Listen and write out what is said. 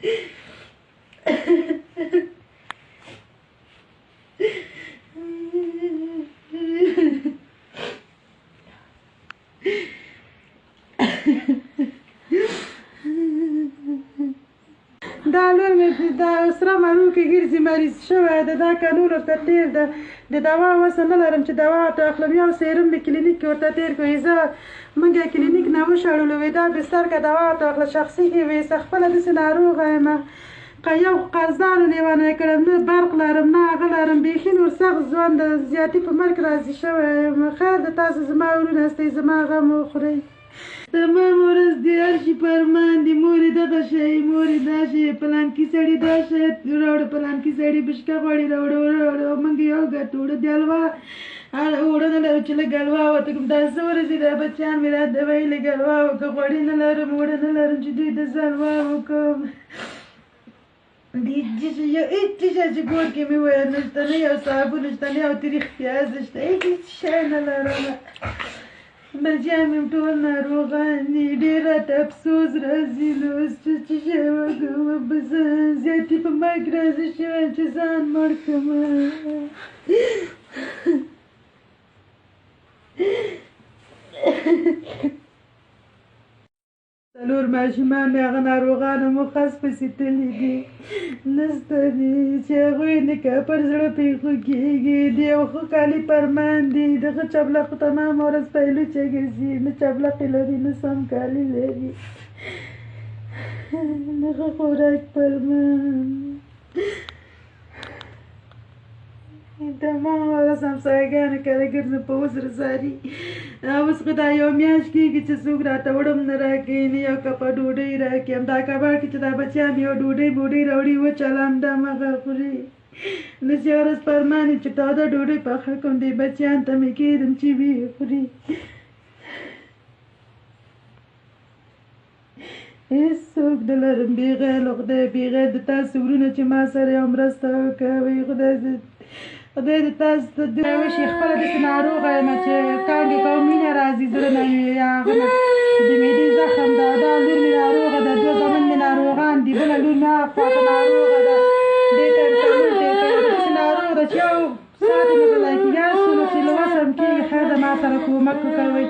دا لور مې دا سره مارو کې ګرځي مریض شوی ده دا قانون ورته تېر ده د دوا وسه نه لرم چې دوا ورته اخلم یو سیروم مې کلینیک کې ورته تېر کړو زه موږ کلینیک نه وشړلو وې دا بستر که دوا ورته اخله شخصي کې وې زه خپله داسې ناروغه یم که یو قرضدارو لیونی کړم نه برق لرم نه هغه لرم بیخي نور سخت ژوند د زیاتي په مرګ راضي شوی یم خیر د تاسو زما ورونه استئ زما غم وخورئ تمام ورځ د هر شي فرمان دي مورې دغه شی مورې دا شی پلانکي سړي دا شی راوړه پلانکي سړي بشکه غواړي راوړه موږ یو ګټو وړه د حلوا اوړه نه لرو چې لږ حلوا ورته کوم دا څه ورځې دا بچیان مې راته وایي لږ حلوا وکړه غوړي نه لرم اوړه نه لرم چې دوی ته زه حلوا وکړم یو هېڅ څه چې کور کې مې وویل نشته نه یو صابون شته نه یو تریخ پیاز شته هېڅ شی نه لرم بچیان مې ټول ناروغان دي ډېر راته افسوس راځي نو اوس چې شی وکړم به زه زیاتې په مرګ راضي شوی چې ځان مړ کړم څلور ماشومان مې هغه ناروغانو مخص پسې تللي دي نسته دي چې هغوی نکاح پر زړه پېښو کېږي د یو ښه کالي فرمان دي دغه چپلق تمام ورځ پایلوچه ګرځي نه چپلقې لري نه سم کالي لري دغه خوراک فرمان تمام ورځ همسایګانو کره ګرځم په وزر ساري اوس خو دا یو میاشت کېږي چې څوک راته وړم نه راکوي نه یو کپه ډوډۍ راکوي همدا کباړ کې چې دا بچیان یو ډوډۍ بوډۍ راوړي وچلم دمغه خوري نه چې ورځ فرمان چې تاوده ډوډۍ پخه کوم دی بچیان ته مې کېدم چې ویې خوري هېڅوک نه لرم بېغیر له خدای بېغیر د تاسو ورونه چې ما سره یو مرسته وکوئ خدای د تاسو ته دوی وشي خپله داسې ناروغه یم چې کانګې کوم مینه راځي زړه نه وي یا هغه نه د معدې زخم ده دا لور مې ناروغه ده دوه زامن مې ناروغان دي بله لور مې هغه خواته ناروغه ده دې ته داسې ناروغه ده چې یو ساعت یې نه بلای کېږي هر څومره چې له وسم کېږي خیر ده ما سره کومک وکوئ